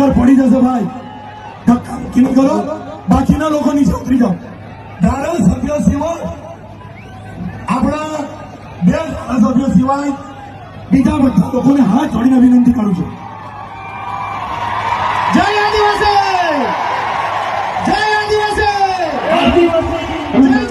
ખરેખર પડી જશે ભાઈ. ધક્કા મુક્કી નહીં કરો, બાકીના લોકો નીચે ઉતરી જાઓ. ધારાસભ્ય સિવાય આપણા 2 ધારાસભ્યો સિવાય બીજા બધા લોકોને હાથ જોડીને વિનંતી કરું છું. જય આદિવાસી, જય આદિવાસી, જય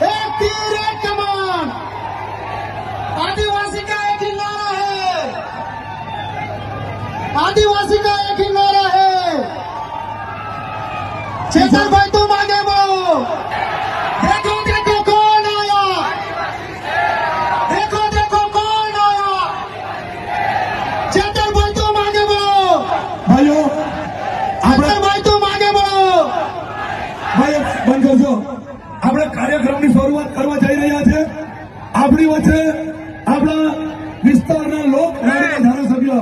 एक तीर एक कमान, आदिवासी का एक ही नारा है, आदिवासी का एक ही नारा है, चेतन भाई तुम आगे बढ़ो. देखो देखो कौन आया, देखो देखो कौन आया, चेतन भाई तुम आगे बढ़ो, ભાઈઓ चेतन भाई तुम आगे बढ़ो. ભાઈ બંધ કરજો. આપણે કાર્યક્રમની શરૂઆત કરવા જઈ રહ્યા છે. આપણી વચ્ચે આપણા વિસ્તારના લોક ધારાસભ્ય